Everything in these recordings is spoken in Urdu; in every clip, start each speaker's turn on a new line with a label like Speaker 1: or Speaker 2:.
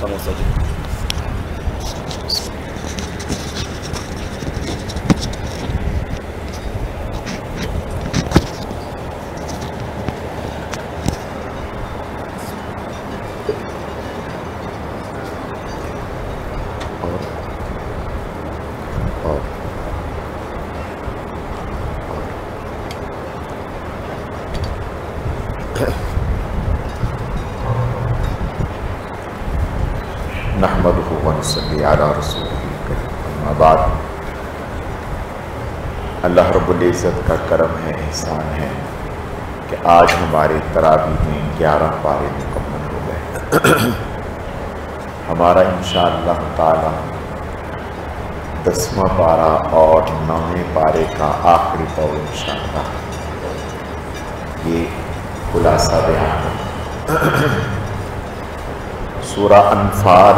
Speaker 1: سموسہ جی.
Speaker 2: نحمدہ و نصلی علی رسولہ الکریم، اما بعد. اللہ رب العزت کا کرم ہے، احسان ہے کہ آج ہمارے تراویح میں 11 پارے مکمل ہو گئے. ہمارا انشاءاللہ تعالی 10واں پارہ اور 9ویں پارے کا آخری پڑھ انشاءاللہ. یہ خلاصہ بیان ہے. سورہ انفال،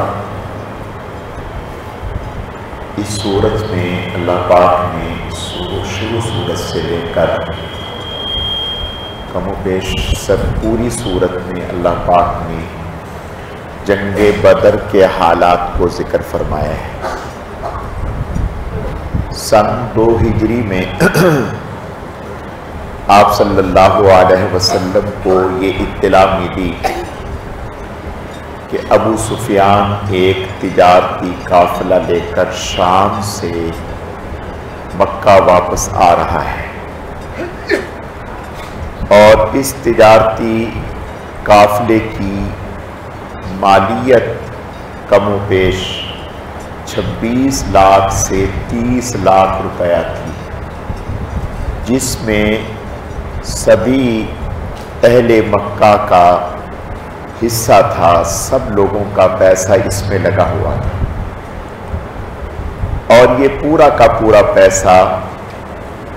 Speaker 2: اس سورت میں اللہ پاک نے شروع سورت سے لے کر کم و بیش سب پوری سورت میں اللہ پاک نے جنگ بدر کے حالات کو ذکر فرمایا ہے. سن 2 ہجری میں آپ صلی اللہ علیہ وسلم کو یہ اطلاع ملی کہ ابو سفیان ایک تجارتی قافلہ لے کر شام سے مکہ واپس آ رہا ہے، اور اس تجارتی قافلے کی مالیت کم و بیش 26 لاکھ سے 30 لاکھ روپیہ تھی، جس میں سبھی اہل مکہ کا حصہ تھا. سب لوگوں کا پیسہ اس میں لگا ہوا تھا، اور یہ پورا کا پورا پیسہ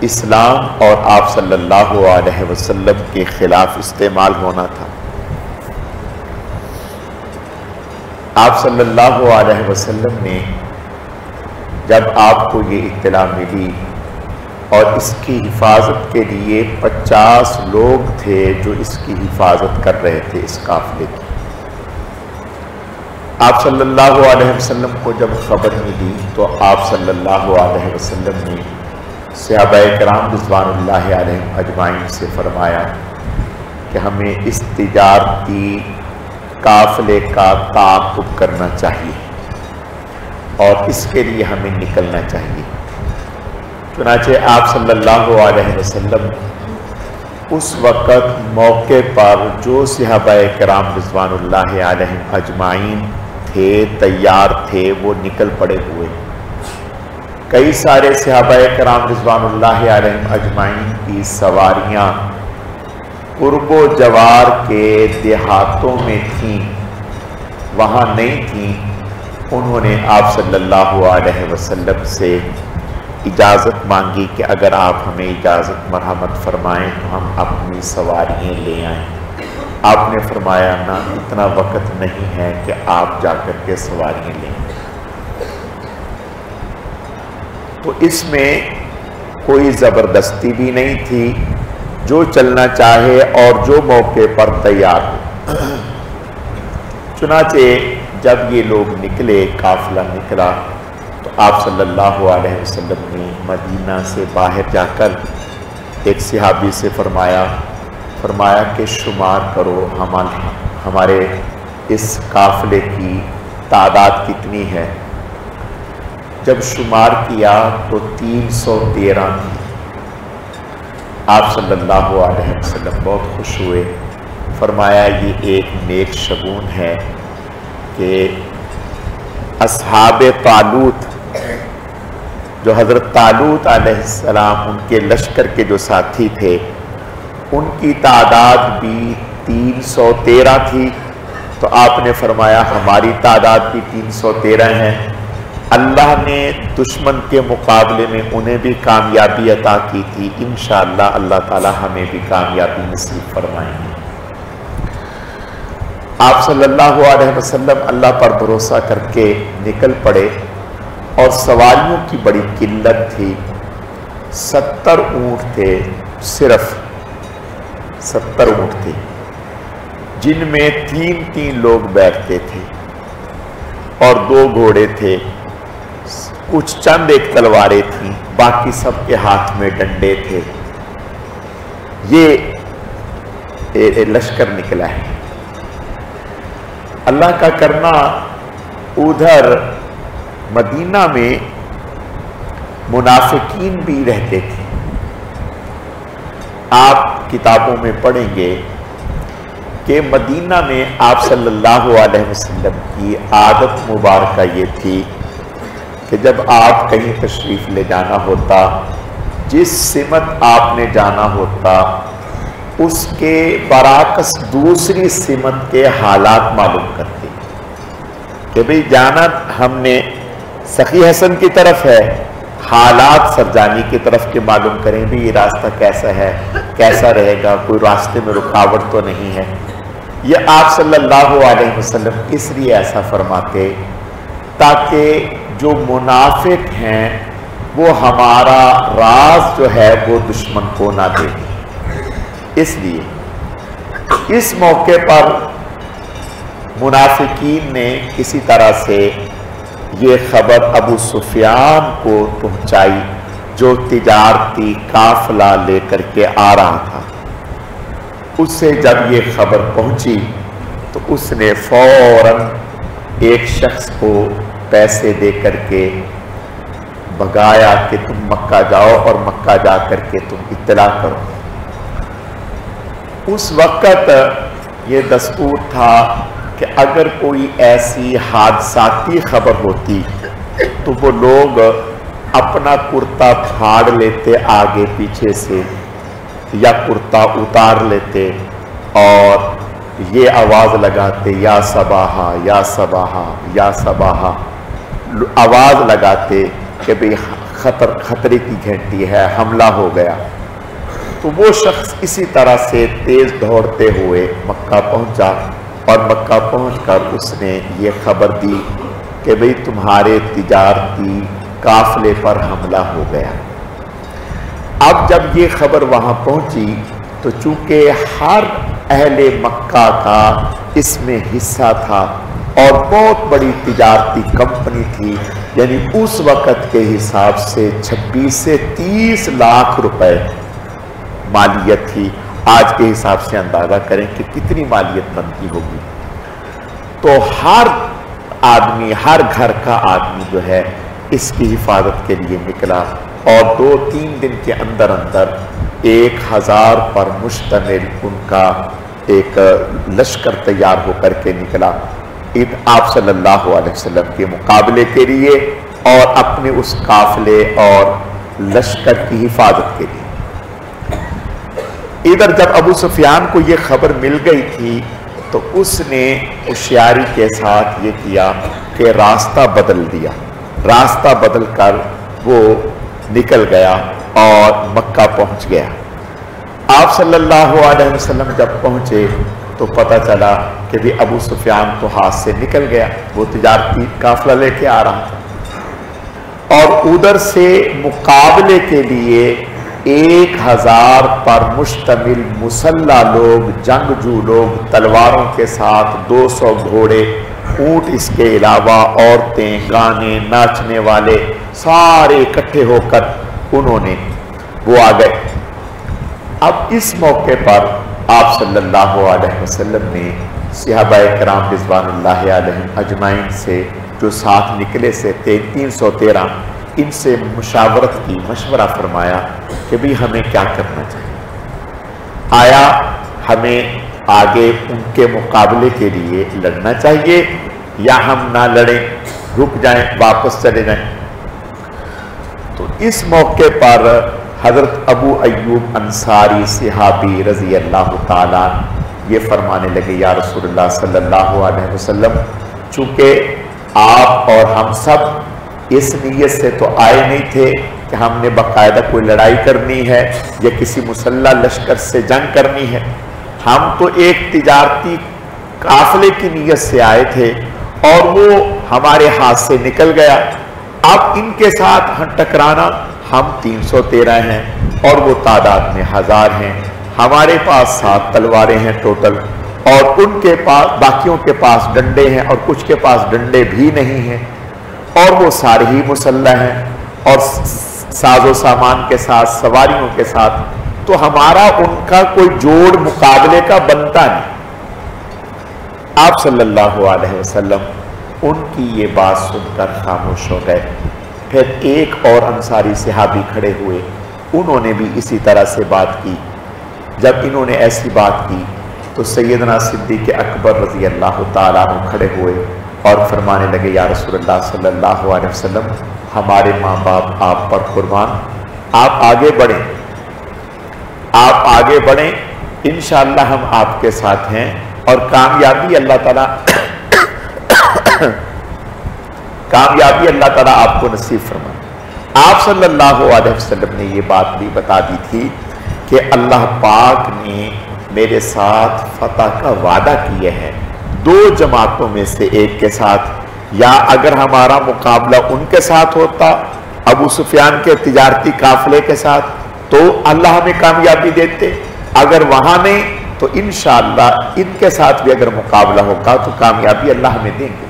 Speaker 2: اسلام اور آپ صلی اللہ علیہ وسلم کے خلاف استعمال ہونا تھا. آپ صلی اللہ علیہ وسلم نے جب آپ کو یہ اطلاع ملی، اور اس کی حفاظت کے لیے 50 لوگ تھے جو اس کی حفاظت کر رہے تھے اس قافلے کی. آپ صلی اللہ علیہ وسلم کو جب خبر ملی تو آپ صلی اللہ علیہ وسلم نے صحابہ کرام رضوان اللہ علیہم اجمعین سے فرمایا کہ ہمیں اس تجارتی قافلے کا تعاقب کرنا چاہیے، اور اس کے لیے ہمیں نکلنا چاہیے. چنانچہ آپ صلی اللہ علیہ وسلم اس وقت موقع پر جو صحابہ کرام رضوان اللہ علیہم اجمعین تھے، تیار تھے، وہ نکل پڑے ہوئے. کئی سارے صحابہ کرام رضوان اللہ علیہم اجمعین کی سواریاں قرب و جوار کے دیہاتوں میں تھیں، وہاں نہیں تھیں. انہوں نے آپ صلی اللہ علیہ وسلم سے اجازت مانگی کہ اگر آپ ہمیں اجازت مرحمت فرمائیں تو ہم اپنی سواریاں لے آئیں. آپ نے فرمایا نہ، اتنا وقت نہیں ہے کہ آپ جا کر کے سواریاں لیں. تو اس میں کوئی زبردستی بھی نہیں تھی، جو چلنا چاہے اور جو موقع پر تیار ہو. چنانچہ جب یہ لوگ نکلے، قافلہ نکلا، تو آپ صلی اللہ علیہ وسلم نے مدینہ سے باہر جا کر ایک صحابی سے فرمایا کہ شمار کرو ہمارے اس قافلے کی تعداد کتنی ہے. جب شمار کیا تو 313 تھی. آپ صلی اللہ علیہ وسلم بہت خوش ہوئے. فرمایا یہ ایک نیک شگون ہے کہ اصحاب طالوت، جو حضرت طالوت علیہ السلام ان کے لشکر کے جو ساتھی تھے، ان کی تعداد بھی 313 تھی. تو آپ نے فرمایا ہماری تعداد بھی 313 ہے. اللہ نے دشمن کے مقابلے میں انہیں بھی کامیابی عطا کی تھی. انشاءاللہ اللہ تعالی ہمیں بھی کامیابی نصیب فرمائیں گے. آپ صلی اللہ علیہ وسلم اللہ پر بھروسہ کر کے نکل پڑے، اور سواریوں کی بڑی قلت تھی. 70 اونٹ تھے، صرف 70 اونٹ تھے، جن میں 3 لوگ بیٹھتے تھے. اور 2 گھوڑے تھے، کچھ چند ایک تلواریں تھیں، باقی سب کے ہاتھ میں ڈنڈے تھے۔ یہ لشکر نکلا ہے۔ اللہ کا کرنا ادھر مدینہ میں منافقین بھی رہتے تھے۔ آپ کتابوں میں پڑھیں گے کہ مدینہ میں آپ صلی اللہ علیہ وسلم کی عادت مبارکہ یہ تھی کہ جب آپ کہیں تشریف لے جانا ہوتا، جس سمت آپ نے جانا ہوتا اس کے برعکس دوسری سمت کے حالات معلوم کرتے کہ بھئی جانا ہم نے سخی حسن کی طرف ہے، حالات سرجانی کی طرف کے معلوم کریں بھی یہ راستہ کیسا ہے، کیسا رہے گا، کوئی راستے میں رکاوٹ تو نہیں ہے۔ یہ آپ صلی اللہ علیہ وسلم اس لیے ایسا فرماتے تاکہ جو منافق ہیں وہ ہمارا راز جو ہے وہ دشمن کو نہ دے۔ اس لیے اس موقع پر منافقین نے کسی طرح سے یہ خبر ابو سفیان کو پہنچائی جو تجارتی قافلہ لے کر کے آ رہا تھا۔ اس سے جب یہ خبر پہنچی تو اس نے فوراً ایک شخص کو پیسے دے کر کے بھگایا کہ تم مکہ جاؤ اور مکہ جا کر کے تم اطلاع کرو۔ اس وقت یہ دستور تھا کہ اگر کوئی ایسی حادثاتی خبر ہوتی تو وہ لوگ اپنا کرتا پھاڑ لیتے آگے پیچھے سے یا کرتا اتار لیتے اور یہ آواز لگاتے یا صباحا یا صباحا یا صباحا، آواز لگاتے کہ بھئی خطرے کی گھنٹی ہے، حملہ ہو گیا۔ تو وہ شخص اسی طرح سے تیز دوڑتے ہوئے مکہ پہنچا اور مکہ پہنچ کر اس نے یہ خبر دی کہ بھئی تمہارے تجارتی قافلے پر حملہ ہو گیا۔ اب جب یہ خبر وہاں پہنچی تو چونکہ ہر اہل مکہ کا اس میں حصہ تھا اور بہت بڑی تجارتی کمپنی تھی، یعنی اس وقت کے حساب سے 26 سے 30 لاکھ روپے مالیت تھی۔ آج کے حساب سے اندازہ کریں کہ کتنی مالیت بنتی ہوگی۔ تو ہر آدمی، ہر گھر کا آدمی جو ہے اس کی حفاظت کے لیے نکلا اور 2-3 دن کے اندر اندر 1000 پر مشتمل ان کا ایک لشکر تیار ہو کر کے نکلا آپ صلی اللہ علیہ وسلم کے مقابلے کے لیے اور اپنے اس قافلے اور لشکر کی حفاظت کے لیے۔ ادھر جب ابو سفیان کو یہ خبر مل گئی تھی تو اس نے ہوشیاری کے ساتھ یہ کیا کہ راستہ بدل دیا، راستہ بدل کر وہ نکل گیا اور مکہ پہنچ گیا۔ آپ صلی اللہ علیہ وسلم جب پہنچے تو پتہ چلا کہ بھی ابو سفیان تو ہاتھ سے نکل گیا، وہ تجارتی قافلہ لے کے آ رہا تھا اور ادھر سے مقابلے کے لیے 1000 پر مشتمل مسلح لوگ، جنگجو لوگ تلواروں کے ساتھ، 200 گھوڑے، اونٹ، اس کے علاوہ عورتیں، گانے، ناچنے والے سارے اکٹھے ہو کر انہوں نے وہ آ گئے۔ اب اس موقع پر آپ صلی اللہ علیہ وسلم نے صحابہ کرام رضوان اللہ علیہم اجمعین سے جو ساتھ نکلے سے 313 ان سے مشاورت کی، مشورہ فرمایا کہ بھی ہمیں کیا کرنا چاہیے، آیا ہمیں آگے ان کے مقابلے کے لیے لڑنا چاہیے یا ہم نہ لڑیں، رک جائیں، واپس چلے جائیں۔ تو اس موقع پر حضرت ابو ایوب انصاری صحابی رضی اللہ تعالیٰ یہ فرمانے لگے یا رسول اللہ صلی اللہ علیہ وسلم، چونکہ آپ اور ہم سب اس نیت سے تو آئے نہیں تھے کہ ہم نے باقاعدہ کوئی لڑائی کرنی ہے یا کسی مسلح لشکر سے جنگ کرنی ہے، ہم تو ایک تجارتی قافلے کی نیت سے آئے تھے اور وہ ہمارے ہاتھ سے نکل گیا۔ اب ان کے ساتھ ٹکرانا، ہم 313 ہیں اور وہ تعداد میں 1000 ہیں، ہمارے پاس 7 تلواریں ہیں ٹوٹل اور ان کے پاس باقیوں کے پاس ڈنڈے ہیں اور کچھ کے پاس ڈنڈے بھی نہیں ہیں، اور وہ سارے ہی مسلح ہیں اور ساز و سامان کے ساتھ، سواریوں کے ساتھ، تو ہمارا ان کا کوئی جوڑ مقابلے کا بنتا نہیں۔ آپ صلی اللہ علیہ وسلم ان کی یہ بات سن کر خاموش ہو گئے۔ پھر ایک اور انصاری صحابی کھڑے ہوئے، انہوں نے بھی اسی طرح سے بات کی۔ جب انہوں نے ایسی بات کی تو سیدنا صدیق اکبر رضی اللہ تعالیٰ عنہ کھڑے ہوئے اور فرمانے لگے، یا رسول اللہ صلی اللہ علیہ وسلم، ہمارے ماں باپ آپ پر قربان، آپ آگے بڑھیں، آپ آگے بڑھیں، انشاءاللہ ہم آپ کے ساتھ ہیں اور کامیابی اللہ تعالیٰ آپ کو نصیب فرمائے۔ آپ صلی اللہ علیہ وسلم نے یہ بات بھی بتا دی تھی کہ اللہ پاک نے میرے ساتھ فتح کا وعدہ کیا ہے دو جماعتوں میں سے ایک کے ساتھ، یا اگر ہمارا مقابلہ ان کے ساتھ ہوتا، ابو سفیان کے تجارتی قافلے کے ساتھ، تو اللہ ہمیں کامیابی دیتے، اگر وہاں نہیں تو انشاءاللہ ان کے ساتھ بھی اگر مقابلہ ہوگا تو کامیابی اللہ ہمیں دیں گے۔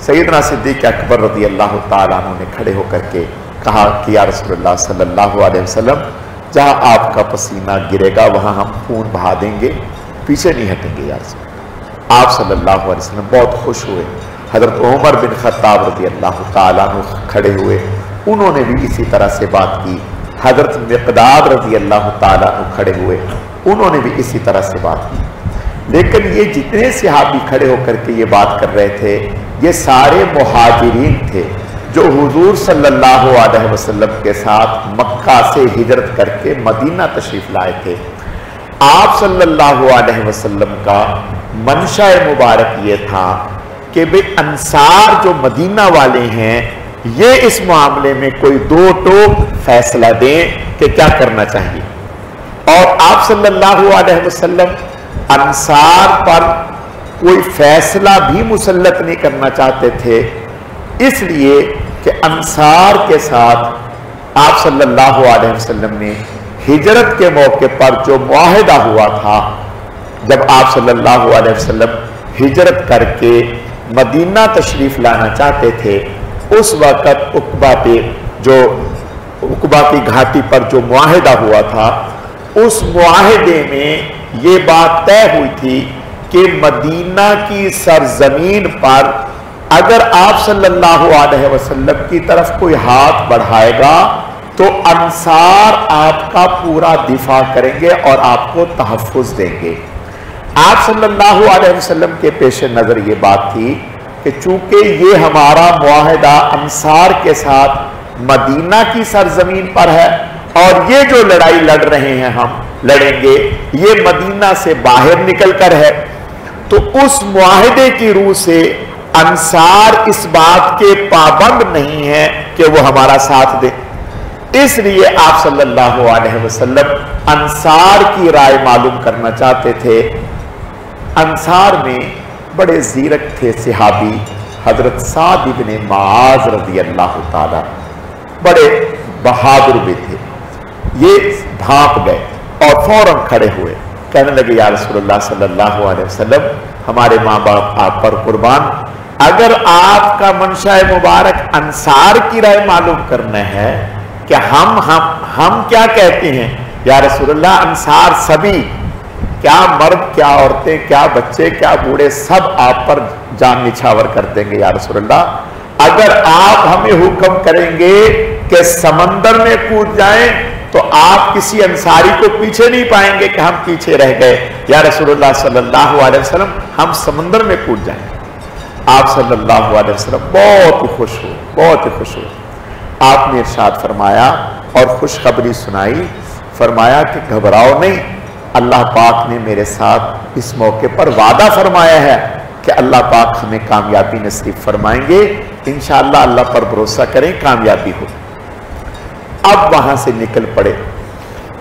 Speaker 2: سیدنا صدیق اکبر رضی اللہ تعالیٰ عنہ نے کھڑے ہو کر کے کہا کہ یا رسول اللہ صلی اللہ علیہ وسلم، جہاں آپ کا پسینہ گرے گا وہاں ہم خون بہا دیں گے، پیچھے نہیں ہٹیں گے یا رسول اللہ۔ آپ صلی اللہ علیہ وسلم بہت خوش ہوئے۔ حضرت عمر بن خطاب رضی اللہ تعالیٰ عنہ کھڑے ہوئے، انہوں نے بھی اسی طرح سے بات کی۔ حضرت مقداد رضی اللہ تعالیٰ عنہ کھڑے ہوئے، انہوں نے بھی اسی طرح سے بات کی۔ لیکن یہ جتنے صحابی کھڑے ہو کر کے یہ بات کر رہے تھے، یہ سارے مہاجرین تھے جو حضور صلی اللہ علیہ وسلم کے ساتھ مکہ سے ہجرت کر کے مدینہ تشریف لائے تھے۔ آپ صلی اللہ علیہ وسلم کا منشا مبارک یہ تھا کہ بے انصار جو مدینہ والے ہیں، یہ اس معاملے میں کوئی دو ٹوک فیصلہ دیں کہ کیا کرنا چاہیے، اور آپ صلی اللہ علیہ وسلم انصار پر کوئی فیصلہ بھی مسلط نہیں کرنا چاہتے تھے، اس لیے کہ انصار کے ساتھ آپ صلی اللہ علیہ وسلم نے ہجرت کے موقع پر جو معاہدہ ہوا تھا، جب آپ صلی اللہ علیہ وسلم ہجرت کر کے مدینہ تشریف لانا چاہتے تھے، اس وقت عقبہ کی گھاٹی پر جو معاہدہ ہوا تھا، اس معاہدے میں یہ بات طے ہوئی تھی کہ مدینہ کی سرزمین پر اگر آپ صلی اللہ علیہ وسلم کی طرف کوئی ہاتھ بڑھائے گا تو انصار آپ کا پورا دفاع کریں گے اور آپ کو تحفظ دیں گے۔ آپ صلی اللہ علیہ وسلم کے پیش نظر یہ بات تھی کہ چونکہ یہ ہمارا معاہدہ انصار کے ساتھ مدینہ کی سرزمین پر ہے اور یہ جو لڑائی لڑ رہے ہیں ہم لڑیں گے یہ مدینہ سے باہر نکل کر ہے، تو اس معاہدے کی روح سے انصار اس بات کے پابند نہیں ہیں کہ وہ ہمارا ساتھ دیں، اس لیے آپ صلی اللہ علیہ وسلم انصار کی رائے معلوم کرنا چاہتے تھے۔ انصار میں بڑے زیرک تھے صحابی حضرت سعد بن معاذ رضی اللہ تعالیٰ، بڑے بہادر بھی تھے۔ یہ بھاپ گئے اور فوراً کھڑے ہوئے، کہنے لگے یا رسول اللہ صلی اللہ علیہ وسلم، ہمارے ماں باپ آپ پر قربان، اگر آپ کا منشا مبارک انصار کی رائے معلوم کرنا ہے کہ ہم کیا کہتے ہیں، یا رسول اللہ انصار سبھی، کیا مرد کیا عورتیں کیا بچے کیا بوڑھے، سب آپ پر جان نچھاور کر دیں گے یا رسول اللہ، اگر آپ ہمیں حکم کریں گے کہ سمندر میں کود جائیں تو آپ کسی انصاری کو پیچھے نہیں پائیں گے کہ ہم پیچھے رہ گئے، یا رسول اللہ صلی اللہ علیہ وسلم ہم سمندر میں کود جائیں۔ آپ صلی اللہ علیہ وسلم بہت ہی خوش ہوئے، بہت ہی خوش ہوئے۔ آپ نے ارشاد فرمایا اور خوشخبری سنائی، فرمایا کہ گھبراؤ نہیں، اللہ پاک نے میرے ساتھ اس موقع پر وعدہ فرمایا ہے کہ اللہ پاک ہمیں کامیابی نصیب فرمائیں گے، انشاءاللہ اللہ پر بھروسہ کریں، کامیابی ہو۔ اب وہاں سے نکل پڑے،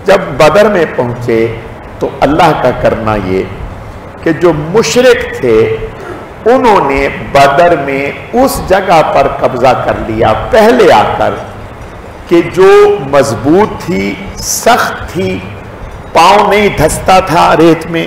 Speaker 2: جب بدر میں پہنچے تو اللہ کا کرنا یہ کہ جو مشرک تھے انہوں نے بدر میں اس جگہ پر قبضہ کر لیا پہلے آ کر کہ جو مضبوط تھی، سخت تھی، پاؤں نہیں دھستا تھا ریت میں،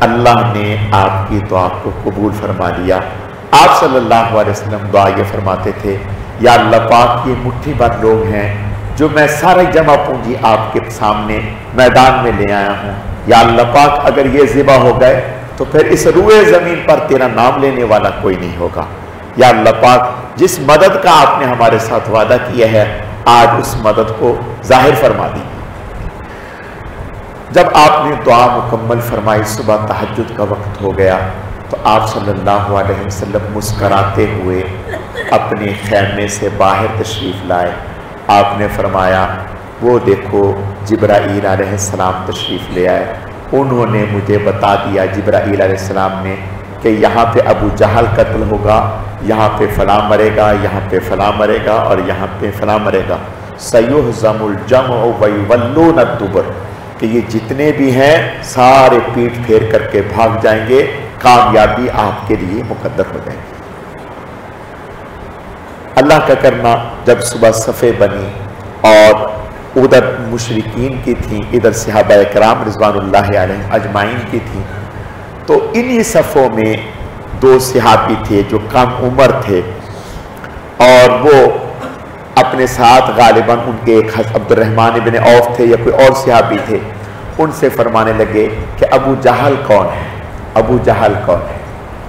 Speaker 2: اللہ نے آپ کی دعا کو قبول فرما لیا۔ آپ صلی اللہ علیہ وسلم دعا یہ فرماتے تھے، یا اللہ پاک یہ مٹھی بھر لوگ ہیں جو میں سارے جمع پونجی آپ کے سامنے میدان میں لے آیا ہوں، یا اللہ پاک اگر یہ ذبح ہو گئے تو پھر اس روئے زمین پر تیرا نام لینے والا کوئی نہیں ہوگا۔ یا اللہ پاک جس مدد کا آپ نے ہمارے ساتھ وعدہ کیا ہے آج اس مدد کو ظاہر فرما دی۔ جب آپ نے دعا مکمل فرمائی، صبح تہجد کا وقت ہو گیا تو آپ صلی اللہ علیہ وسلم مسکراتے ہوئے اپنے خیمے سے باہر تشریف لائے۔ آپ نے فرمایا وہ دیکھو جبرائیل علیہ السلام تشریف لے آئے، انہوں نے مجھے بتا دیا جبرائیل علیہ السلام نے کہ یہاں پہ ابو جہل قتل ہوگا، یہاں پہ فلاں مرے گا، یہاں پہ فلاں مرے گا اور یہاں پہ فلاں مرے گا۔ سَيُهْزَمُ الْجَمْعُ وَيُوَلُّونَ الدُّبُرَ، کہ یہ جتنے بھی ہیں سارے پیٹ پھیر کر کے بھاگ جائیں گے، کامیابی آپ کے لیے مقدر ہو جائے گی۔ اللہ کا کرنا جب صبح صفیں بنی اور ادھر مشرکین کی تھیں، ادھر صحابہ کرام رضوان اللہ علیہم اجمعین کی تھیں، تو انہی صفوں میں دو صحابی تھے جو کم عمر تھے اور وہ اپنے ساتھ غالباً ان کے ایک عبد الرحمن بن عوف تھے یا کوئی اور صحابی تھے، ان سے فرمانے لگے کہ ابو جہل کون ہے، ابو جہل کون ہے۔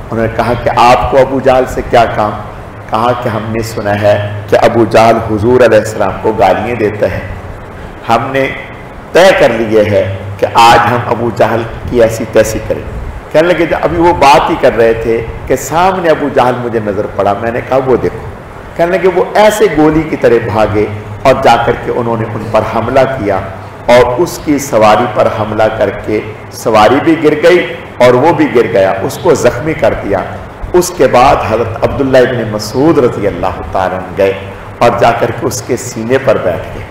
Speaker 2: انہوں نے کہا کہ آپ کو ابو جہل سے کیا کام؟ کہا کہ ہم نے سنا ہے کہ ابو جہل حضور علیہ السلام کو گالیاں دیتا ہے، ہم نے طے کر لیے ہے کہ آج ہم ابو جہل کی ایسی تیسی کریں۔ کہنے لگے جب ابھی وہ بات ہی کر رہے تھے کہ سامنے ابو جہل مجھے نظر پڑا، میں نے کہا وہ دیکھو۔ کہنے لگے وہ ایسے گولی کی طرح بھاگے اور جا کر کے انہوں نے ان پر حملہ کیا اور اس کی سواری پر حملہ کر کے سواری بھی گر گئی اور وہ بھی گر گیا، اس کو زخمی کر دیا۔ اس کے بعد حضرت عبداللہ ابن مسعود رضی اللہ تعالیٰ عنہ گئے اور جا کر کے اس کے سینے پر بیٹھ گئے۔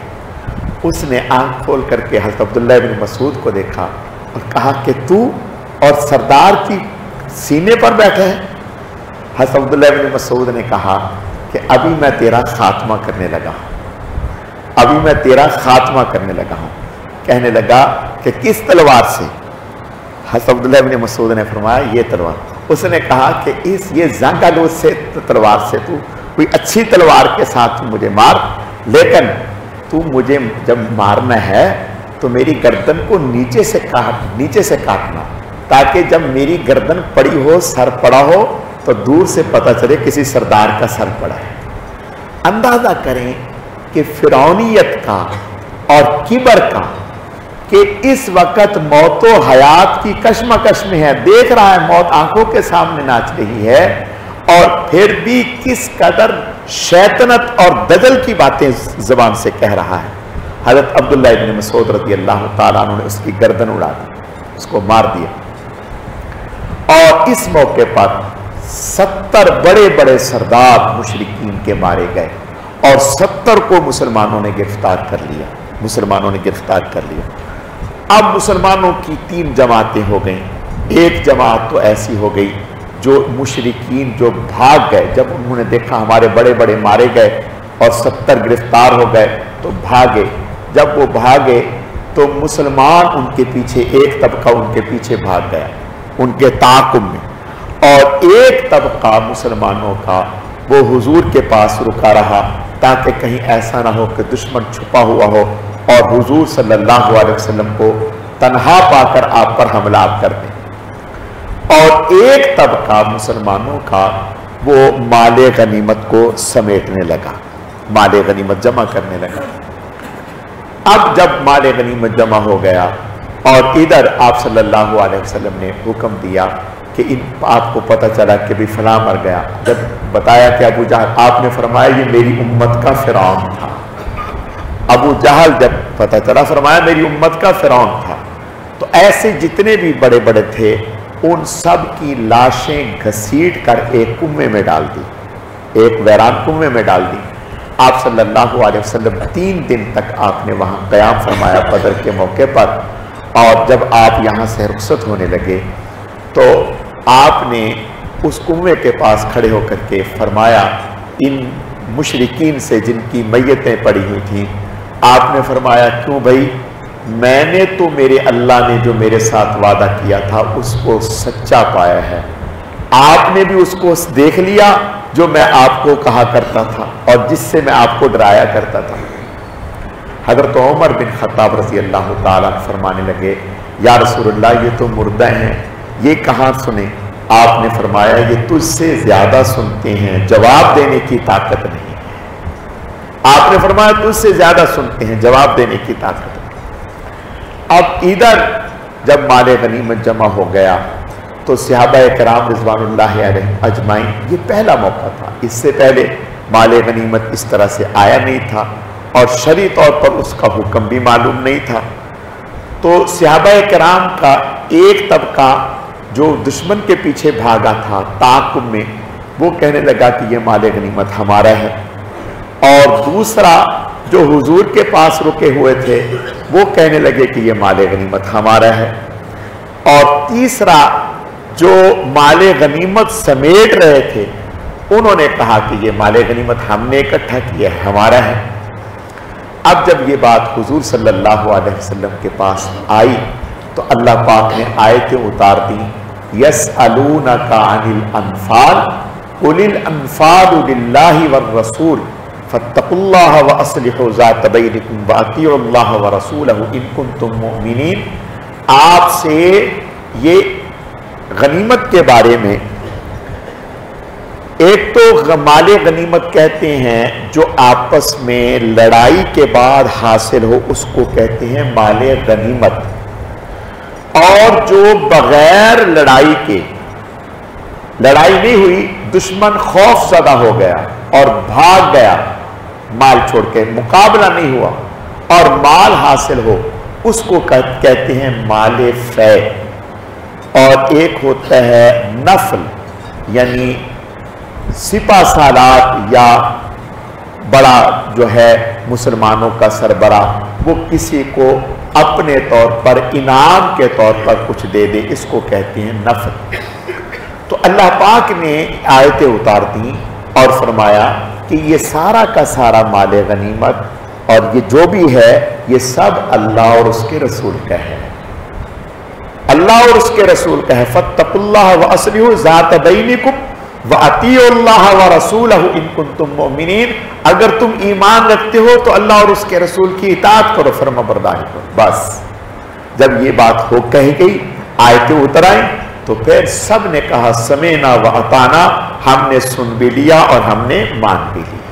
Speaker 2: اس نے آنکھ کھول کر کے حضرت عبداللہ ابن مسعود کو دیکھا اور کہا کہ تو اور سردار کی سینے پر بیٹھے ہیں؟ حضرت عبداللہ ابن مسعود نے کہا کہ ابھی میں تیرا خاتمہ کرنے لگا ہوں، ابھی میں تیرا خاتمہ کرنے لگا ہوں۔ کہنے لگا کہ کس تلوار سے؟ حضرت عبداللہ ابن مسعود نے فرمایا یہ تلوار۔ اس نے کہا کہ یہ زنگ آلود سے تلوار سے تو کوئی اچھی تلوار کے ساتھ مجھے مار، لیکن تو مجھے جب مارنا ہے تو میری گردن کو نیچے سے کاٹنا، تاکہ جب میری گردن پڑی ہو، سر پڑا ہو تو دور سے پتہ چلے کسی سردار کا سر پڑا ہے۔ اندازہ کریں کہ فرعونیت کا اور کبر کا کہ اس وقت موت و حیات کی کشمکش میں ہے، دیکھ رہا ہے موت آنکھوں کے سامنے ناچ رہی ہے، اور پھر بھی کس قدر شیطنت اور دجل کی باتیں زبان سے کہہ رہا ہے۔ حضرت عبداللہ ابن مسعود رضی اللہ تعالیٰ عنہ نے اس کی گردن اڑا دی، اس کو مار دیا، اور اس موقع پر 70 بڑے بڑے سردار مشرکین کے مارے گئے اور 70 کو مسلمانوں نے گرفتار کر لیا۔ اب مسلمانوں کی 3 جماعتیں ہو گئیں۔ ایک جماعت تو ایسی ہو گئی جو مشرکین جو بھاگ گئے، جب انہوں نے دیکھا ہمارے بڑے بڑے مارے گئے اور 70 گرفتار ہو گئے تو بھاگے۔ جب وہ بھاگے تو مسلمان ان کے پیچھے، ایک طبقہ ان کے پیچھے بھاگ گیا ان کے تعاقب میں، اور ایک طبقہ مسلمانوں کا وہ حضور کے پاس رکا رہا تاکہ کہیں ایسا نہ ہو کہ دشمن چھپا ہوا ہو اور حضور صلی اللہ علیہ وسلم کو تنہا پا کر آپ پر حملات کر دیں۔ اور ایک طبقہ مسلمانوں کا وہ مال غنیمت کو سمیٹنے لگا، مال غنیمت جمع کرنے لگا۔ اب جب مال غنیمت جمع ہو گیا اور ادھر آپ صلی اللہ علیہ وسلم نے حکم دیا کہ آپ کو پتہ چلا کہ بھی فلاں مر گیا، جب بتایا کہ ابو جہل، آپ نے فرمایا یہ میری امت کا فرعون تھا۔ ابو جہل جب پتہ چلا فرمایا میری امت کا فرعون تھا۔ تو ایسے جتنے بھی بڑے بڑے تھے ان سب کی لاشیں گھسیٹ کر ایک کنویں میں ڈال دی، ایک ویران کنویں میں ڈال دی۔ آپ صلی اللہ علیہ وسلم 3 دن تک آپ نے وہاں قیام فرمایا بدر کے موقع پر، اور جب آپ یہاں سے رخصت ہونے لگے تو آپ نے اس کنویں کے پاس کھڑے ہو کر کے فرمایا ان مشرکین سے جن کی میتیں پڑی ہوئی تھیں، آپ نے فرمایا کیوں بھائی میں نے تو میرے اللہ نے جو میرے ساتھ وعدہ کیا تھا اس کو سچا پایا ہے، آپ نے بھی اس کو دیکھ لیا جو میں آپ کو کہا کرتا تھا اور جس سے میں آپ کو ڈرایا کرتا تھا۔ حضرت عمر بن خطاب رضی اللہ تعالیٰ فرمانے لگے یا رسول اللہ یہ تو مردہ ہیں، یہ کہاں سنیں؟ آپ نے فرمایا یہ تجھ سے زیادہ سنتے ہیں، جواب دینے کی طاقت نہیں ہے۔ آپ نے فرمایا تجھ سے زیادہ سنتے ہیں، جواب دینے کی طاقت نہیں۔ اب ادھر جب مال غنیمت جمع ہو گیا تو صحابہ کرام رضوان اللہ علیہم اجمعین، یہ پہلا موقع تھا، اس سے پہلے مال غنیمت اس طرح سے آیا نہیں تھا اور شرعی طور پر اس کا حکم بھی معلوم نہیں تھا۔ تو صحابہ کرام کا ایک طبقہ جو دشمن کے پیچھے بھاگا تھا تعاقب میں، وہ کہنے لگا کہ یہ مال غنیمت ہمارا ہے، اور دوسرا جو حضور کے پاس رکے ہوئے تھے وہ کہنے لگے کہ یہ مال غنیمت ہمارا ہے، اور تیسرا جو مال غنیمت سمیٹ رہے تھے انہوں نے کہا کہ یہ مال غنیمت ہم نے اکٹھا کیا ہے، ہمارا ہے۔ اب جب یہ بات حضور صلی اللہ علیہ وسلم کے پاس آئی تو اللہ پاک نے آیتیں اتار دی، یسألونک عن الانفال قل الانفال للہ والرسول فاتقوا اللہ واصلحوا ذات بینکم واطیعوا اللہ ورسولہ ان کنتم مؤمنین۔ آپ سے یہ غنیمت کے بارے میں، ایک تو مال غنیمت کہتے ہیں جو آپس میں لڑائی کے بعد حاصل ہو اس کو کہتے ہیں مال غنیمت، اور جو بغیر لڑائی کے، لڑائی نہیں ہوئی، دشمن خوف زدہ ہو گیا اور بھاگ گیا مال چھوڑ کے، مقابلہ نہیں ہوا اور مال حاصل ہو، اس کو کہتے ہیں مال فے۔ اور ایک ہوتا ہے نفل، یعنی سپہ سالار یا بڑا جو ہے مسلمانوں کا سربراہ وہ کسی کو اپنے طور پر انعام کے طور پر کچھ دے دے، اس کو کہتے ہیں نفل۔ تو اللہ پاک نے آیتیں اتار دیں اور فرمایا کہ یہ سارا کا سارا مال غنیمت اور یہ جو بھی ہے یہ سب اللہ اور اس کے رسول کا ہے، اللہ اور اس کے رسول کا ہے۔ فاتقوا اللہ واصلحوا ذات بینکم وَأَطِيعُوا اللَّهَ وَرَسُولَهُ إِن كُنتُم مُؤْمِنِينَ، اگر تم ایمان رکھتے ہو تو اللہ اور اس کے رسول کی اطاعت کرو، فرما برداری کرو۔ بس جب یہ بات ہو کہی گئی، آیتیں اتر آئیں تو پھر سب نے کہا سمعنا وَأَطَعْنَا، ہم نے سن بھی لیا اور ہم نے مان بھی لیا۔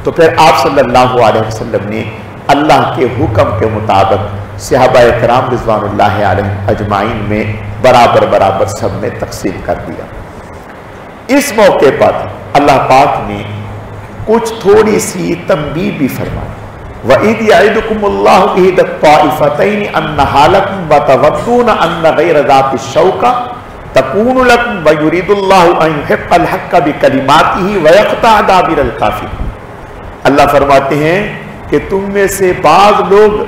Speaker 2: تو پھر آپ صلی اللہ علیہ وسلم نے اللہ کے حکم کے مطابق صحابہ کرام رضوان اللہ علیہم اجمعین میں برابر برابر سب نے تقسیم کر دیا۔ اس موقع پر اللہ پاک نے کچھ تھوڑی سی تنبیہ بھی فرمائی، وَإِذْ يَعِدُكُمُ اللَّهُ إِحْدَى الطَّائِفَتَيْنِ أَنَّهَا لَكُمْ وَتَوَدُّونَ أَنَّ غَيْرَ ذَاتِ الشَّوْكَةِ تَكُونُ لَكُمْ وَيُرِيدُ اللَّهُ أَن يُحِقَّ الْحَقَّ بِكَلِمَاتِهِ وَيَقْطَعَ دَابِرَ الْكَافِرِينَ۔ اللہ فرماتے ہیں کہ تم میں سے بعض لوگ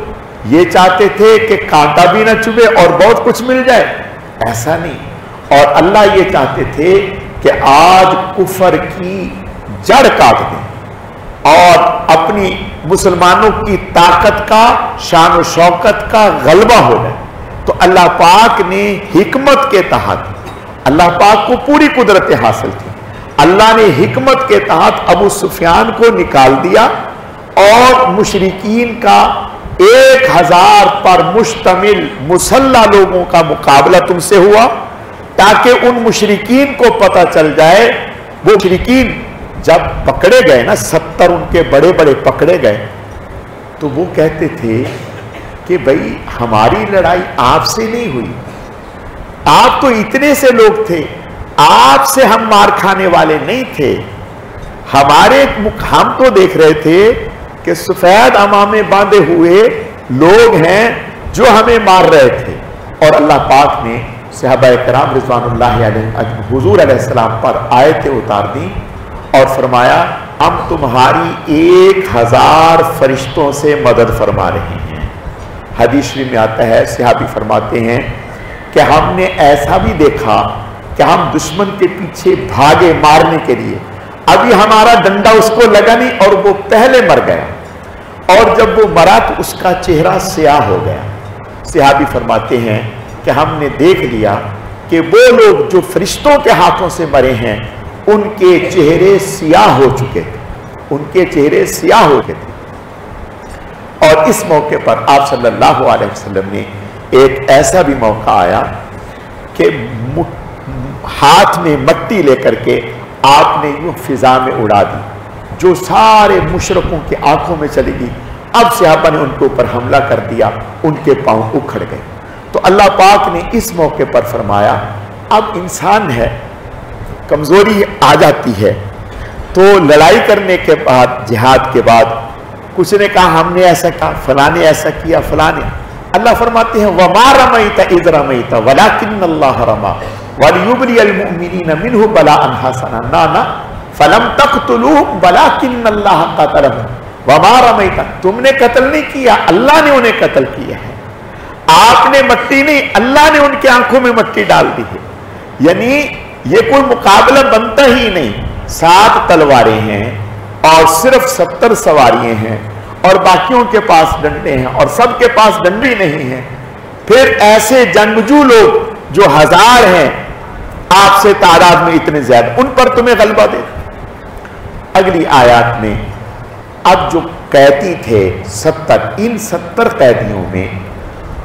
Speaker 2: یہ چاہتے تھے کہ کانٹا بھی نہ چبھے اور بہت کچھ مل جائے، ایسا نہیں، اور اللہ یہ چاہتے تھے کہ آج کفر کی جڑ کاٹ دیں اور اپنی مسلمانوں کی طاقت کا، شان و شوکت کا غلبہ ہو جائے۔ تو اللہ پاک نے حکمت کے تحت، اللہ پاک کو پوری قدرت حاصل تھی، اللہ نے حکمت کے تحت ابو سفیان کو نکال دیا اور مشرکین کا 1000 پر مشتمل مسلح لوگوں کا مقابلہ تم سے ہوا، تاکہ ان مشرکین کو پتہ چل جائے۔ وہ مشرکین جب پکڑے گئے نا، 70 ان کے بڑے بڑے پکڑے گئے، تو وہ کہتے تھے کہ بھئی ہماری لڑائی آپ سے نہیں ہوئی، آپ تو اتنے سے لوگ تھے، آپ سے ہم مار کھانے والے نہیں تھے، ہم تو دیکھ رہے تھے کہ سفید عمامے باندھے ہوئے لوگ ہیں جو ہمیں مار رہے تھے۔ اور اللہ پاک نے صحابہ کرام رضوان اللہ علیہ حضور علیہ السلام پر آیتیں اتار دیں اور فرمایا ہم تمہاری 1000 فرشتوں سے مدد فرما رہے ہیں۔ حدیث شریف میں آتا ہے، صحابی فرماتے ہیں کہ ہم نے ایسا بھی دیکھا کہ ہم دشمن کے پیچھے بھاگے مارنے کے لیے، ابھی ہمارا ڈنڈا اس کو لگا نہیں اور وہ پہلے مر گیا، اور جب وہ مرا تو اس کا چہرہ سیاہ ہو گیا۔ صحابی فرماتے ہیں کہ ہم نے دیکھ لیا کہ وہ لوگ جو فرشتوں کے ہاتھوں سے مرے ہیں ان کے چہرے سیاہ ہو چکے تھے، ان کے چہرے سیاہ ہو چکے تھے۔ اور اس موقع پر آپ صلی اللہ علیہ وسلم نے ایک ایسا بھی موقع آیا کہ ہاتھ میں مٹی لے کر کے آپ نے یوں فضا میں اڑا دی، جو سارے مشرکوں کی آنکھوں میں چلی گئی۔ اب صحابہ نے ان کے اوپر حملہ کر دیا، ان کے پاؤں اکھڑ گئے۔ تو اللہ پاک نے اس موقع پر فرمایا اب انسان ہے، کمزوری آ جاتی ہے، تو لڑائی کرنے کے بعد، جہاد کے بعد کچھ نے کہا ہم نے ایسا کہا، فلاں نے ایسا کیا، فلاں نے، اللہ فرماتے ہیں وَمَا رَمَيْتَ إِذْ رَمَيْتَ وَلَكِنَّ اللَّهَ رَمَى وَلِيُبْلِيَ الْمُؤْمِنِينَ مِنْهُ بَلَاءً حَسَنًا نَا فَلَمْ تَقْتُلُوهُمْ وَلَكِنَّ اللَّهَ قَتَلَهُمْ وَمَا رَمَيْتَ، تم نے قتل نہیں کیا، اللہ نے انہیں قتل کیا ہے، آپ نے مٹی نہیں، اللہ نے ان کی آنکھوں میں مٹی ڈال دی ہے۔ یعنی یہ کوئی مقابلہ بنتا ہی نہیں، 7 تلواریں ہیں اور صرف 70 سواریاں ہیں اور باقیوں کے پاس ڈنڈے ہیں اور سب کے پاس ڈنڈی نہیں ہیں، پھر ایسے جنگجو لوگ جو 1000 ہیں آپ سے تعداد میں اتنے زیادہ، ان پر تمہیں غلبہ دے۔ اگلی آیات میں اب جو قیدی تھے 70، ان 70 قیدیوں میں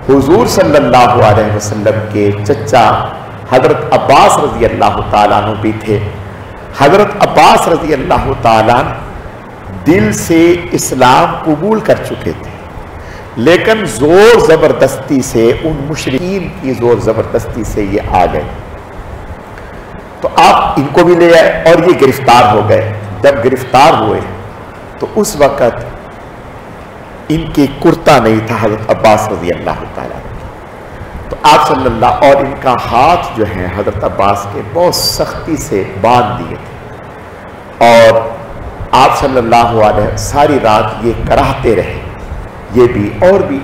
Speaker 2: حضور صلی اللہ علیہ وسلم کے چچا حضرت عباس رضی اللہ تعالیٰ عنہ بھی تھے۔ حضرت عباس رضی اللہ تعالیٰ دل سے اسلام قبول کر چکے تھے، لیکن زور زبردستی سے، ان مشرکین کی زور زبردستی سے یہ آ گئے، تو آپ ان کو بھی لے آئے اور یہ گرفتار ہو گئے۔ جب گرفتار ہوئے تو اس وقت ان کے کرتا نہیں تھا حضرت عباس رضی اللہ تعالیٰ، تو آپ صلی اللہ، اور ان کا ہاتھ جو ہے حضرت عباس کے بہت سختی سے باندھ دیے تھے، اور آپ صلی اللہ علیہ ساری رات یہ کراہتے رہے، یہ بھی اور بھی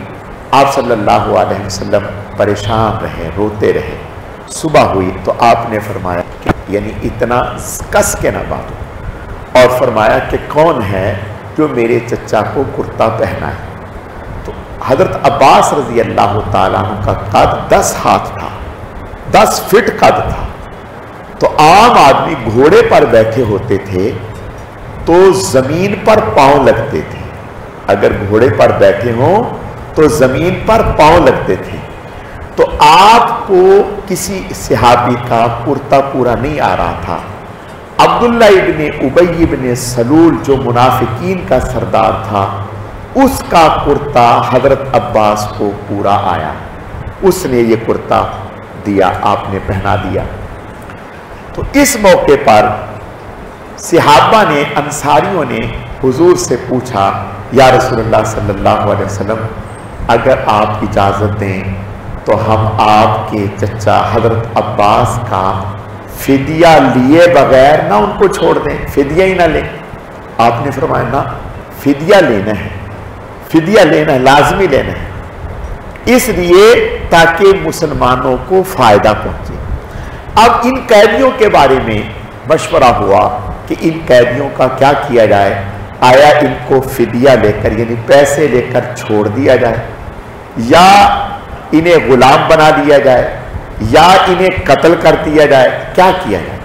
Speaker 2: آپ صلی اللہ علیہ وسلم پریشان رہے، روتے رہے۔ صبح ہوئی تو آپ نے فرمایا کہ یعنی اتنا کس کے نہ باندھو، اور فرمایا کہ کون ہے جو میرے چچا کو کرتا پہنا ہے؟ تو حضرت عباس رضی اللہ تعالیٰ عنہ کا قد 10 ہاتھ تھا، 10 فٹ قد تھا، تو عام آدمی گھوڑے پر بیٹھے ہوتے تھے تو زمین پر پاؤں لگتے تھے، اگر گھوڑے پر بیٹھے ہوں تو زمین پر پاؤں لگتے تھے، تو آپ کو کسی صحابی کا کرتا پورا نہیں آ رہا تھا۔ عبداللہ ابن ابی ابن سلول جو منافقین کا سردار تھا، اس کا کرتا حضرت عباس کو پورا آیا، اس نے یہ کرتا دیا، آپ نے پہنا دیا۔ تو اس موقع پر صحابہ نے، انصاریوں نے حضور سے پوچھا یا رسول اللہ صلی اللہ علیہ وسلم اگر آپ اجازت دیں تو ہم آپ کے چچا حضرت عباس کا فدیہ لیے بغیر نہ ان کو چھوڑ دیں، فدیہ ہی نہ لیں۔ آپ نے فرمایا نہ، فدیہ لینا ہے، فدیہ لینا ہے، لازمی لینا ہے، اس لیے تاکہ مسلمانوں کو فائدہ پہنچے۔ اب ان قیدیوں کے بارے میں مشورہ ہوا کہ ان قیدیوں کا کیا کیا جائے، آیا ان کو فدیہ لے کر یعنی پیسے لے کر چھوڑ دیا جائے، یا انہیں غلام بنا دیا جائے، یا انہیں قتل کر دیا جائے، کیا کیا جائے؟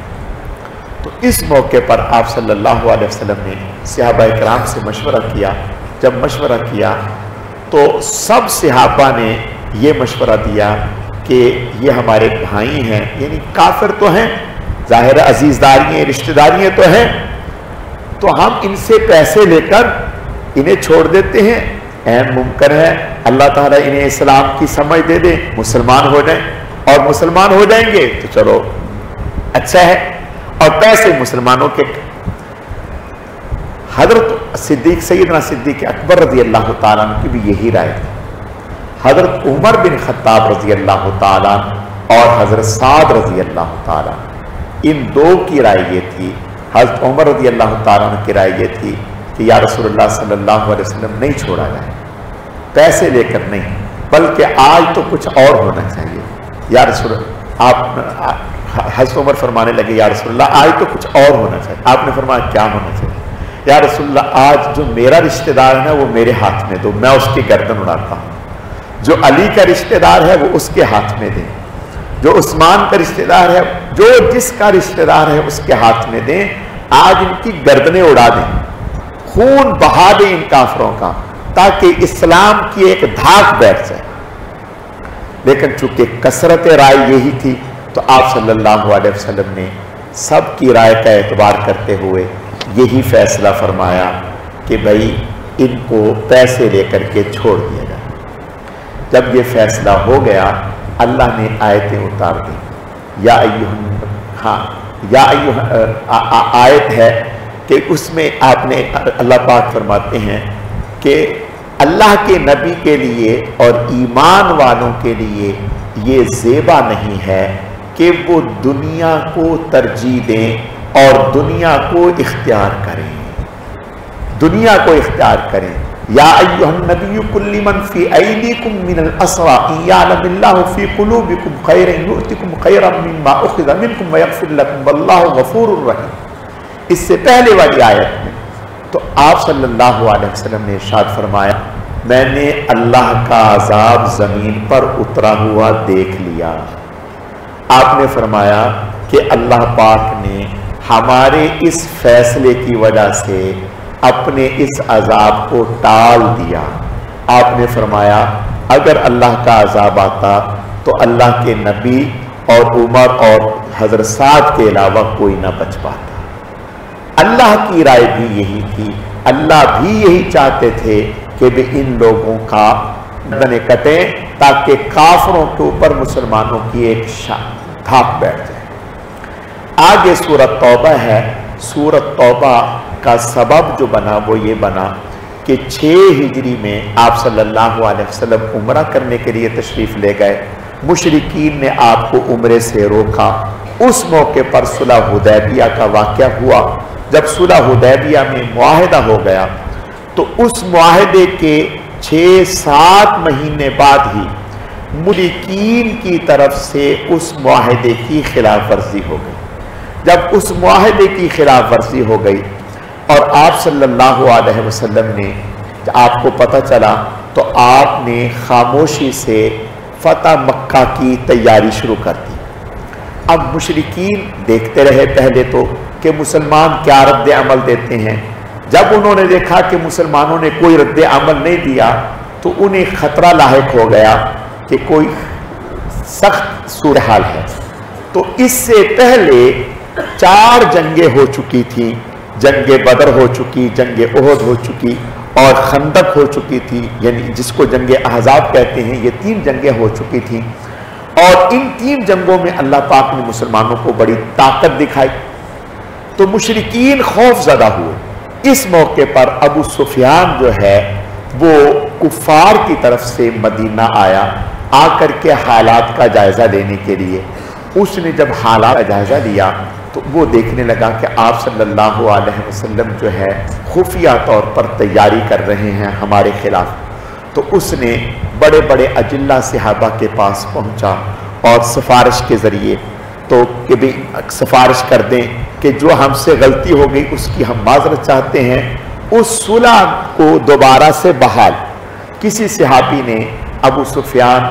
Speaker 2: تو اس موقع پر آپ صلی اللہ علیہ وسلم نے صحابہ کرام سے مشورہ کیا۔ جب مشورہ کیا تو سب صحابہ نے یہ مشورہ دیا کہ یہ ہمارے بھائی ہیں، یعنی کافر تو ہیں، ظاہر عزیز داریاں رشتہ داریاں تو ہیں، تو ہم ان سے پیسے لے کر انہیں چھوڑ دیتے ہیں، اہم ممکن ہے اللہ تعالیٰ انہیں اسلام کی سمجھ دے دے، مسلمان ہو جائیں، اور مسلمان ہو جائیں گے تو چلو اچھا ہے، اور پیسے مسلمانوں کے۔ حضرت صدیق، سیدنا صدیق اکبر رضی اللہ تعالیٰ عنہ کی بھی یہی رائے تھی، حضرت عمر بن خطاب رضی اللہ تعالیٰ عنہ اور حضرت سعد رضی اللہ تعالیٰ عنہ، ان دو کی رائے یہ تھی۔ حضرت عمر رضی اللہ تعالیٰ عنہ کی رائے یہ تھی کہ یا رسول اللہ صلی اللہ علیہ وسلم نہیں چھوڑا جائے، پیسے لے کر نہیں، بلکہ آج تو کچھ اور ہونا چاہیے یا رسول اللہ۔ آپ حضرت عمر فرمانے لگے یا رسول اللہ آج تو کچھ اور ہونا چاہیے۔ آپ نے فرمایا کیا ہونا چاہیے؟ یا رسول اللہ آج جو میرا رشتہ دار ہے وہ میرے ہاتھ میں دو، میں اس کی گردن اڑاتا ہوں، جو علی کا رشتہ دار ہے وہ اس کے ہاتھ میں دیں، جو عثمان کا رشتہ دار ہے، جو جس کا رشتہ دار ہے اس کے ہاتھ میں دیں، آج ان کی گردنیں اڑا دیں، خون بہا دیں ان کافروں کا، تاکہ اسلام کی ایک دھاک بیٹھ جائے۔ لیکن چونکہ کثرت رائے یہی تھی تو آپ صلی اللہ علیہ وسلم نے سب کی رائے کا اعتبار کرتے ہوئے یہی فیصلہ فرمایا کہ بھائی ان کو پیسے لے کر کے چھوڑ دیا جائے۔ جب یہ فیصلہ ہو گیا اللہ نے آیتیں اتار دی، آیت ہے کہ اس میں آپ نے اللہ پاک فرماتے ہیں کہ اللہ کے نبی کے لیے اور ایمان والوں کے لیے یہ زیبا نہیں ہے کہ وہ دنیا کو ترجیح دیں اور دنیا کو اختیار کریں، دنیا کو اختیار کریں۔ یا ایھا النبی قل لمن فی ایدیکم من الاسری ان یعلم اللہ فی قلوبکم خیرا یؤتکم خیرا مما اخذ منکم ویغفر لکم واللہ غفور رحیم۔ اس سے پہلے والی آیت میں تو آپ صلی اللہ علیہ وسلم نے ارشاد فرمایا میں نے اللہ کا عذاب زمین پر اترا ہوا دیکھ لیا۔ آپ نے فرمایا کہ اللہ پاک نے ہمارے اس فیصلے کی وجہ سے اپنے اس عذاب کو ٹال دیا۔ آپ نے فرمایا اگر اللہ کا عذاب آتا تو اللہ کے نبی اور عمر اور حضرت سعد کے علاوہ کوئی نہ بچ پاتا۔ اللہ کی رائے بھی یہی تھی، اللہ بھی یہی چاہتے تھے کہ بھی ان لوگوں کا گردنیں کٹیں تاکہ کافروں کے اوپر مسلمانوں کی ایک دھاک بیٹھ جائے۔ آگے سورۃ توبہ ہے۔ سورۃ توبہ کا سبب جو بنا وہ یہ بنا کہ 6 ہجری میں آپ صلی اللہ علیہ وسلم عمرہ کرنے کے لیے تشریف لے گئے، مشرکین نے آپ کو عمرے سے روکا۔ اس موقع پر صلح حدیبیہ کا واقعہ ہوا۔ جب صلح حدیبیہ میں معاہدہ ہو گیا تو اس معاہدے کے 6-7 مہینے بعد ہی مشرکین کی طرف سے اس معاہدے کی خلاف ورزی ہو گئی۔ جب اس معاہدے کی خلاف ورزی ہو گئی اور آپ صلی اللہ علیہ وسلم نے آپ کو پتہ چلا تو آپ نے خاموشی سے فتح مکہ کی تیاری شروع کر دی۔ اب مشرکین دیکھتے رہے پہلے تو کہ مسلمان کیا رد عمل دیتے ہیں۔ جب انہوں نے دیکھا کہ مسلمانوں نے کوئی رد عمل نہیں دیا تو انہیں خطرہ لاحق ہو گیا کہ کوئی سخت صورتحال ہے۔ تو اس سے پہلے 4 جنگیں ہو چکی تھیں، جنگ بدر ہو چکی، جنگ احد ہو چکی اور خندق ہو چکی تھی، یعنی جس کو جنگ احزاب کہتے ہیں۔ یہ 3 جنگیں ہو چکی تھیں اور ان 3 جنگوں میں اللہ پاک نے مسلمانوں کو بڑی طاقت دکھائی تو مشرکین خوف زدہ ہوئے۔ اس موقع پر ابو سفیان جو ہے وہ کفار کی طرف سے مدینہ آیا، آ کر کے حالات کا جائزہ لینے کے لیے۔ اس نے جب حالات کا جائزہ لیا تو وہ دیکھنے لگا کہ آپ صلی اللہ علیہ وسلم جو ہے خفیہ طور پر تیاری کر رہے ہیں ہمارے خلاف۔ تو اس نے بڑے بڑے اجلہ صحابہ کے پاس پہنچا اور سفارش کے ذریعے تو کہ بھی سفارش کر دیں کہ جو ہم سے غلطی ہو گئی اس کی ہم معذرت چاہتے ہیں۔ اس صلح کو دوبارہ سے بحال کسی صحابی نے ابو سفیان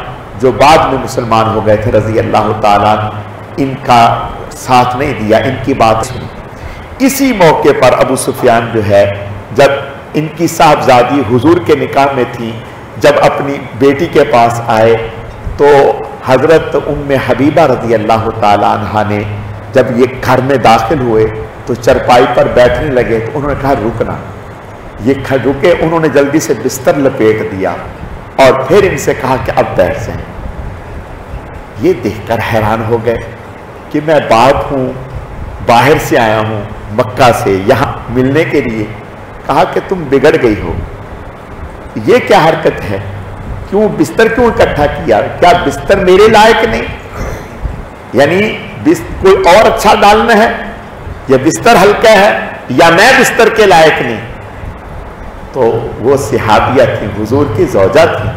Speaker 2: جو بعد میں مسلمان ہو گئے تھے رضی اللہ تعالیٰ ان کا ساتھ نہیں دیا، ان کی بات سنی۔ اسی موقع پر ابو سفیان جو ہے جب ان کی صاحبزادی حضور کے نکاح میں تھی، جب اپنی بیٹی کے پاس آئے تو حضرت ام حبیبہ رضی اللہ تعالیٰ عنہ نے جب یہ گھر میں داخل ہوئے تو چرپائی پر بیٹھنے لگے تو انہوں نے کہا رکنا۔ یہ رکے، انہوں نے جلدی سے بستر لپیٹ دیا اور پھر ان سے کہا کہ اب بیٹھ جائیں۔ یہ دیکھ کر حیران ہو گئے کہ میں باپ ہوں، باہر سے آیا ہوں مکہ سے یہاں ملنے کے لیے۔ کہا کہ تم بگڑ گئی ہو، یہ کیا حرکت ہے، کیوں بستر کیوں اکٹھا کیا، کیا بستر میرے لائق نہیں، یعنی کوئی اور اچھا ڈالنا ہے، یا بستر ہلکا ہے، یا میں بستر کے لائق نہیں۔ تو وہ صحابیہ تھی، حضور کی زوجہ تھی،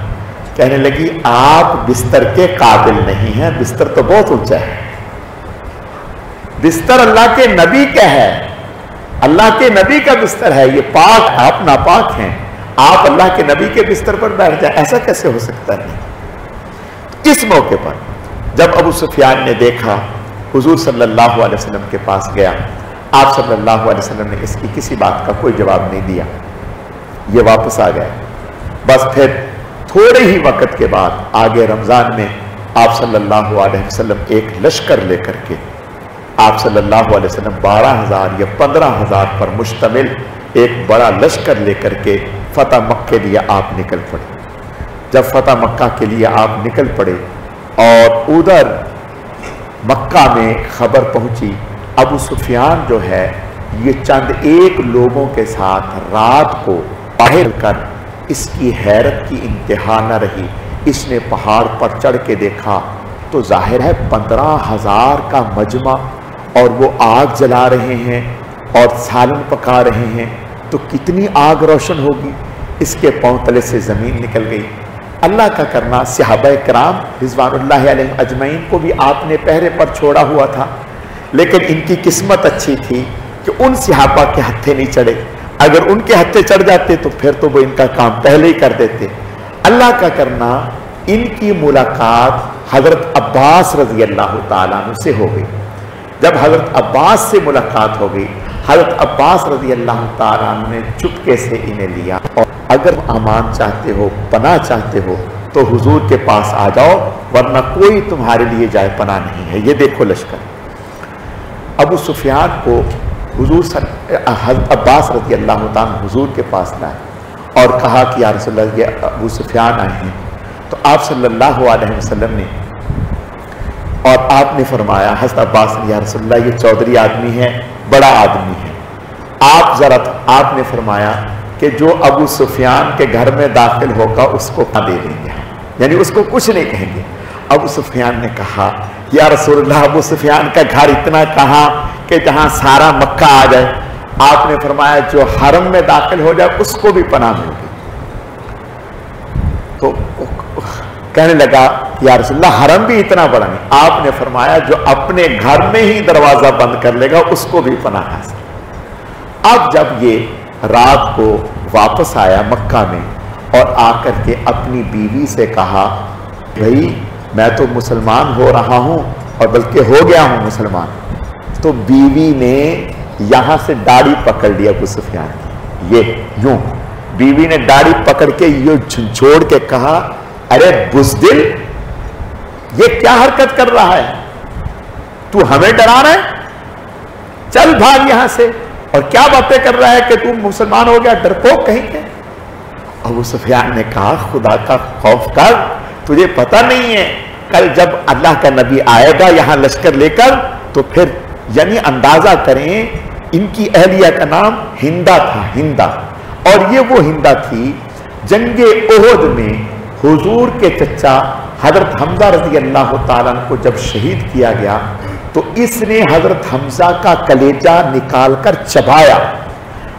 Speaker 2: کہنے لگی آپ بستر کے قابل نہیں ہیں، بستر تو بہت اونچا ہے، بستر اللہ کے نبی کا ہے، اللہ کے نبی کا بستر ہے یہ، پاک، آپ ناپاک ہیں، آپ اللہ کے نبی کے بستر پر بیٹھ جائیں، ایسا کیسے ہو سکتا ہے؟ اس موقع پر جب ابو سفیان نے دیکھا، حضور صلی اللہ علیہ وسلم کے پاس گیا، آپ صلی اللہ علیہ وسلم نے اس کی کسی بات کا کوئی جواب نہیں دیا، یہ واپس آ گئے۔ بس پھر تھوڑے ہی وقت کے بعد آگے رمضان میں آپ صلی اللہ علیہ وسلم ایک لشکر لے کر کے، آپ صلی اللہ علیہ وسلم 12,000 یا 15,000 پر مشتمل ایک بڑا لشکر لے کر کے فتح مکہ کے لیے آپ نکل پڑے۔ جب فتح مکہ کے لیے آپ نکل پڑے اور ادھر مکہ میں خبر پہنچی، ابو سفیان جو ہے یہ چند ایک لوگوں کے ساتھ رات کو باہر کر، اس کی حیرت کی انتہا نہ رہی، اس نے پہاڑ پر چڑھ کے دیکھا تو ظاہر ہے 15,000 کا مجمع، اور وہ آگ جلا رہے ہیں اور سالن پکا رہے ہیں، تو کتنی آگ روشن ہوگی۔ اس کے پاؤں تلے سے زمین نکل گئی۔ اللہ کا کرنا، صحابہ کرام رضوان اللہ علیہم اجمعین کو بھی آپ نے پہرے پر چھوڑا ہوا تھا، لیکن ان کی قسمت اچھی تھی کہ ان صحابہ کے ہتھے نہیں چڑھے، اگر ان کے ہتھے چڑھ جاتے تو پھر تو وہ ان کا کام پہلے ہی کر دیتے۔ اللہ کا کرنا، ان کی ملاقات حضرت عباس رضی اللہ تعالیٰ عنہ سے ہو گئی۔ جب حضرت عباس سے ملاقات ہو گئی، حضرت عباس رضی اللہ تعالیٰ عنہ نے چپکے سے انہیں لیا، اور اگر امان چاہتے ہو، پناہ چاہتے ہو تو حضور کے پاس آ جاؤ، ورنہ کوئی تمہارے لیے جائے پناہ نہیں ہے۔ یہ دیکھو لشکر۔ ابو سفیان کو حضرت عباس رضی اللہ تعالیٰ حضور کے پاس لائے اور کہا کہ یا رسول اللہ، یہ ابو سفیان آئے ہیں۔ تو آپ صلی اللہ علیہ وسلم نے، اور آپ نے فرمایا، حضرت عباس نے، یا رسول اللہ یہ چودھری آدمی ہے، بڑا آدمی ہے، آپ نے فرمایا کہ جو ابو سفیان کے گھر میں داخل ہوگا اس کو دے دیں گے، یعنی اس کو کچھ نہیں کہیں گے۔ ابو سفیان نے کہا، یا رسول اللہ ابو سفیان کا گھر اتنا کہاں کہ جہاں سارا مکہ آ جائے۔ آپ نے فرمایا جو حرم میں داخل ہو جائے اس کو بھی پناہ مل گئی۔ تو کہنے لگا، یا رسول اللہ حرم بھی اتنا بڑا نہیں۔ آپ نے فرمایا جو اپنے گھر میں ہی دروازہ بند کر لے گا اس کو بھی پناہ حاصل۔ اب جب یہ رات کو واپس آیا مکہ میں اور آ کر کے اپنی بیوی سے کہا، بھائی میں تو مسلمان ہو رہا ہوں اور بلکہ ہو گیا ہوں مسلمان، تو بیوی نے یہاں سے داڑھی پکڑ لیا ابو سفیان کی، یہ یوں بیوی نے داڑھی پکڑ کے یہ جھنجھوڑ کے کہا، ارے بزدل، یہ کیا حرکت کر رہا ہے؟ تو ہمیں ڈرا رہا ہے؟ چل بھاگ یہاں سے، اور کیا باتیں کر رہا ہے کہ تم مسلمان ہو گیا، ڈرپوک کہیں گے۔ ابو سفیان نے کہا، خدا کا خوف کر، تجھے پتہ نہیں ہے کل جب اللہ کا نبی آئے گا یہاں لشکر لے کر تو پھر، یعنی اندازہ کریں ان کی اہلیہ کا نام ہندا تھا، ہندا، اور یہ وہ ہندا تھی جنگ احد میں حضور کے چچا حضرت حمزہ رضی اللہ تعالیٰ عنہ کو جب شہید کیا گیا تو اس نے حضرت حمزہ کا کلیجہ نکال کر چبایا،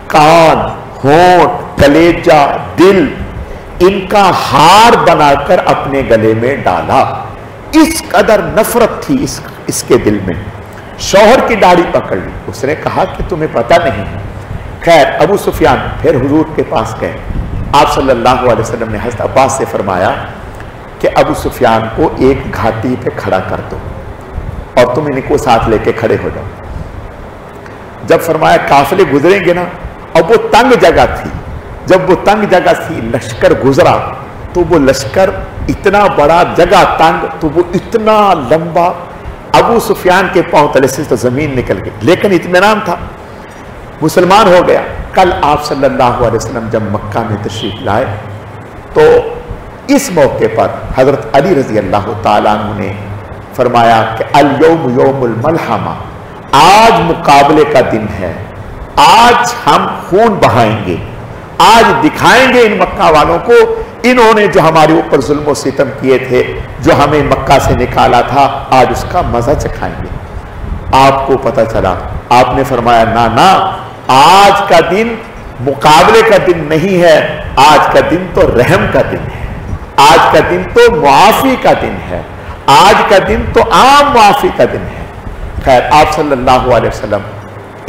Speaker 2: کان، ہونٹ، کلیجہ، دل، ان کا ہار بنا کر اپنے گلے میں ڈالا۔ اس قدر نفرت تھی اس کے دل میں۔ شوہر کی داڑھی پکڑ لی، اس نے کہا کہ تمہیں پتہ نہیں۔ خیر ابو سفیان پھر حضور کے پاس گئے، آپ صلی اللہ علیہ وسلم نے حضرت عباس سے فرمایا کہ ابو سفیان کو ایک گھاٹی پہ کھڑا کر دو اور تم ان کو ساتھ لے کے کھڑے ہو جاؤ۔ جب فرمایا قافلے گزریں گے نا، اب وہ تنگ جگہ تھی، جب وہ تنگ جگہ تھی لشکر گزرا تو وہ لشکر اتنا بڑا، جگہ تنگ تو وہ اتنا لمبا، ابو سفیان کے پاؤں تلے سے تو زمین نکل گئی، لیکن اطمینان تھا، مسلمان ہو گیا۔ کل آپ صلی اللہ علیہ وسلم جب مکہ میں تشریف لائے تو اس موقع پر حضرت علی رضی اللہ تعالیٰ عنہ نے فرمایا کہ الیوم یوم الملحمہ، آج مقابلے کا دن ہے، آج ہم خون بہائیں گے، آج دکھائیں گے ان مکہ والوں کو، انہوں نے جو ہمارے اوپر ظلم و ستم کیے تھے، جو ہمیں مکہ سے نکالا تھا، آج اس کا مزہ چکھائیں گے۔ آپ کو پتہ چلا، آپ نے فرمایا نا، آج کا دن مقابلے کا دن نہیں ہے، آج کا دن تو رحم کا دن ہے، آج کا دن تو معافی کا دن ہے، آج کا دن تو عام معافی کا دن ہے۔ خیر آپ صلی اللہ علیہ وسلم